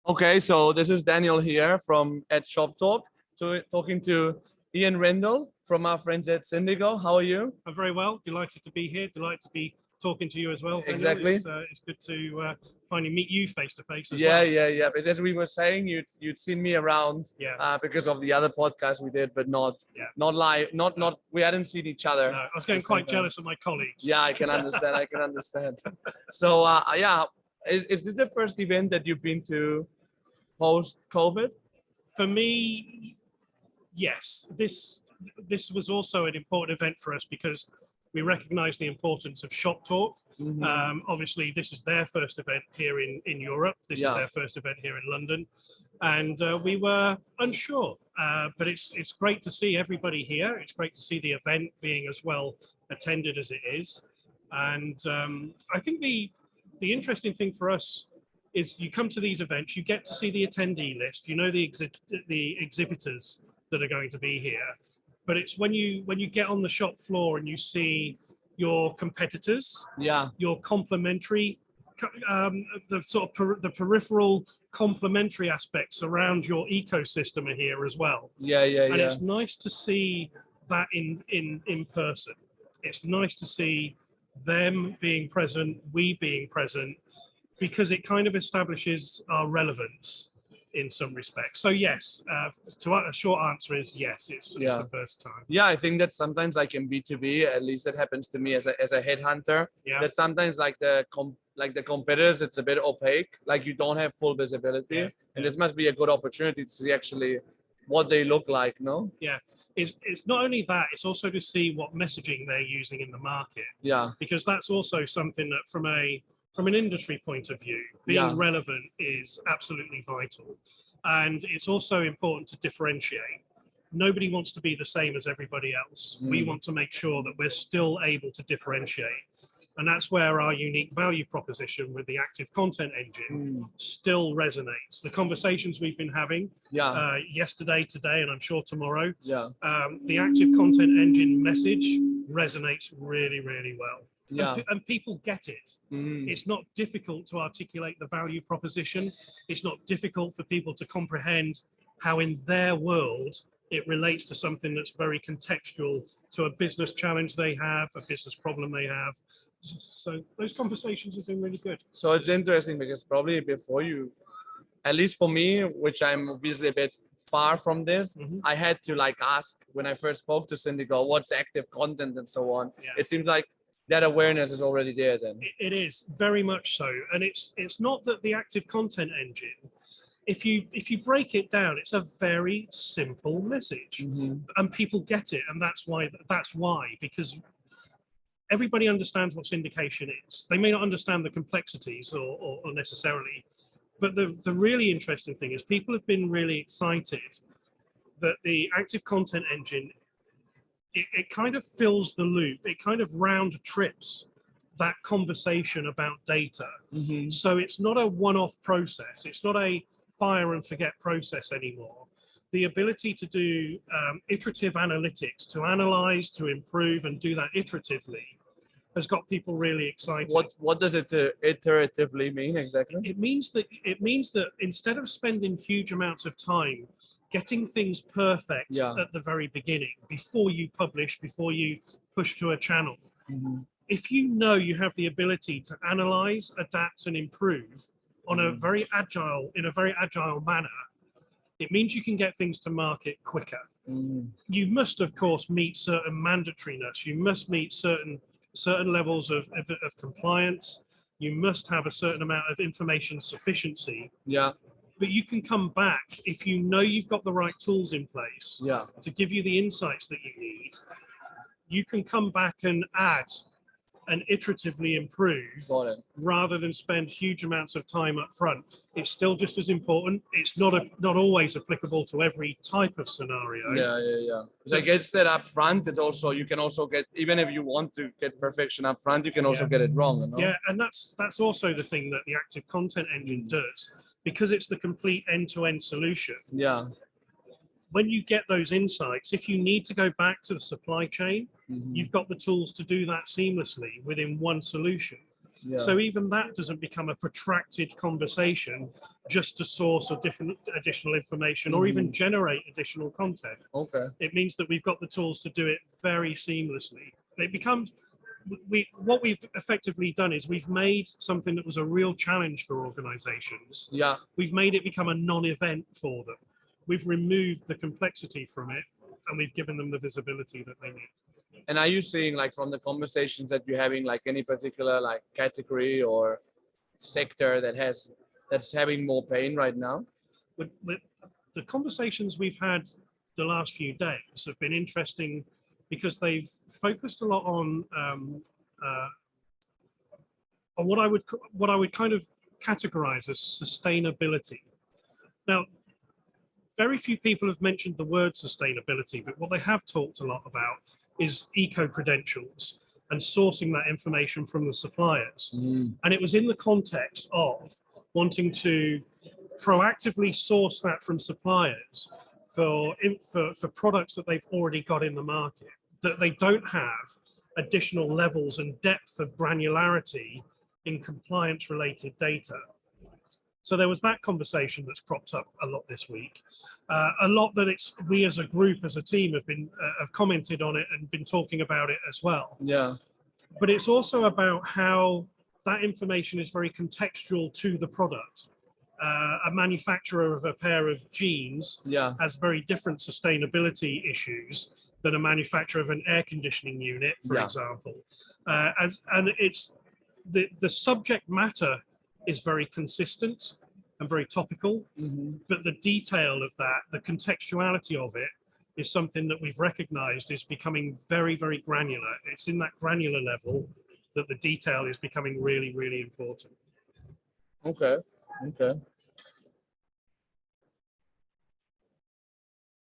Okay, so this is Daniel here from at Shoptalk, talking to Ian Rendall from our friends at Syndigo. How are you? I'm very well. Delighted to be here. Delighted to be talking to you as well. Daniel. Exactly. It's good to finally meet you face to face as Yeah, well. yeah. Because as we were saying, you'd seen me around, because of the other podcast we did, but not live, not we hadn't seen each other. No, I was getting quite jealous of my colleagues. Yeah, I can understand. I can understand. So yeah, is this the first event that you've been to post-COVID? For me, yes. This was also an important event for us because we recognise the importance of Shoptalk. Obviously, this is their first event here in Europe. This is their first event here in London, and we were unsure. But it's great to see everybody here. It's great to see the event being as well attended as it is. And I think the interesting thing for us is you come to these events, you get to see the attendee list, you know the exhibitors that are going to be here. But it's when you get on the shop floor and you see your competitors, your complementary, the peripheral complementary aspects around your ecosystem are here as well. And it's nice to see that in person. It's nice to see them being present, we being present, because it kind of establishes our relevance in some respects. So yes, a short answer is yes, it's the first time. Yeah, I think that sometimes like in B2B, at least that happens to me as a headhunter, that sometimes like the competitors, it's a bit opaque, like you don't have full visibility. And this must be a good opportunity to see actually what they look like, no? Yeah, it's not only that, it's also to see what messaging they're using in the market. Yeah. Because that's also something that from an industry point of view, being relevant is absolutely vital. And it's also important to differentiate. Nobody wants to be the same as everybody else. We want to make sure that we're still able to differentiate. And that's where our unique value proposition with the active content engine still resonates. The conversations we've been having yesterday, today, and I'm sure tomorrow, the active content engine message resonates really, really well. And people get it. It's not difficult to articulate the value proposition. It's not difficult for people to comprehend how in their world it relates to something that's very contextual to a business challenge they have, a business problem they have. So those conversations have been really good. So it's interesting because probably before you, at least for me, which I'm obviously a bit far from this, I had to like ask when I first spoke to Syndigo, what's active content and so on. It seems like that awareness is already there then. It is very much so. And it's not that the active content engine, if you break it down, it's a very simple message and people get it. And that's why, because everybody understands what syndication is. They may not understand the complexities or necessarily, but the really interesting thing is people have been really excited that the active content engine, it kind of fills the loop. It kind of round trips that conversation about data. So it's not a one-off process. It's not a fire and forget process anymore. The ability to do iterative analytics, to analyze, to improve, and do that iteratively has got people really excited. What does it iteratively mean exactly? It means that instead of spending huge amounts of time getting things perfect at the very beginning, before you publish, before you push to a channel, if you know you have the ability to analyze, adapt, and improve in a very agile manner, it means you can get things to market quicker. You must, of course, meet certain mandatoriness. You must meet certain levels of compliance. You must have a certain amount of information sufficiency. But you can come back if you know you've got the right tools in place to give you the insights that you need. You can come back and add and iteratively improve rather than spend huge amounts of time up front. It's still just as important. It's not always applicable to every type of scenario. So I guess that up front, it's also, you can also get, even if you want to get perfection up front, you can also get it wrong. You know? Yeah, and that's also the thing that the active content engine does, because it's the complete end-to-end solution. When you get those insights, if you need to go back to the supply chain, you've got the tools to do that seamlessly within one solution. Yeah. So even that doesn't become a protracted conversation just to source a different additional information or even generate additional content. Okay. It means that we've got the tools to do it very seamlessly. It becomes, what we've effectively done is we've made something that was a real challenge for organizations. Yeah. We've made it become a non-event for them. We've removed the complexity from it and we've given them the visibility that they need. And are you seeing, like, from the conversations that you're having, like any particular like category or sector that's having more pain right now? With the conversations we've had the last few days have been interesting because they've focused a lot on what I would kind of categorize as sustainability. Now, very few people have mentioned the word sustainability, but what they have talked a lot about is eco-credentials and sourcing that information from the suppliers. And it was in the context of wanting to proactively source that from suppliers for products that they've already got in the market, that they don't have additional levels and depth of granularity in compliance-related data. So there was that conversation that's cropped up a lot this week. A lot that we as a group, as a team, have commented on it and been talking about it as well. Yeah. But it's also about how that information is very contextual to the product. A manufacturer of a pair of jeans has very different sustainability issues than a manufacturer of an air conditioning unit, for example. And it's the subject matter is very consistent and very topical, but the detail of that, the contextuality of it, is something that we've recognized is becoming very, very granular. It's in that granular level that the detail is becoming really, really important. Okay. Okay.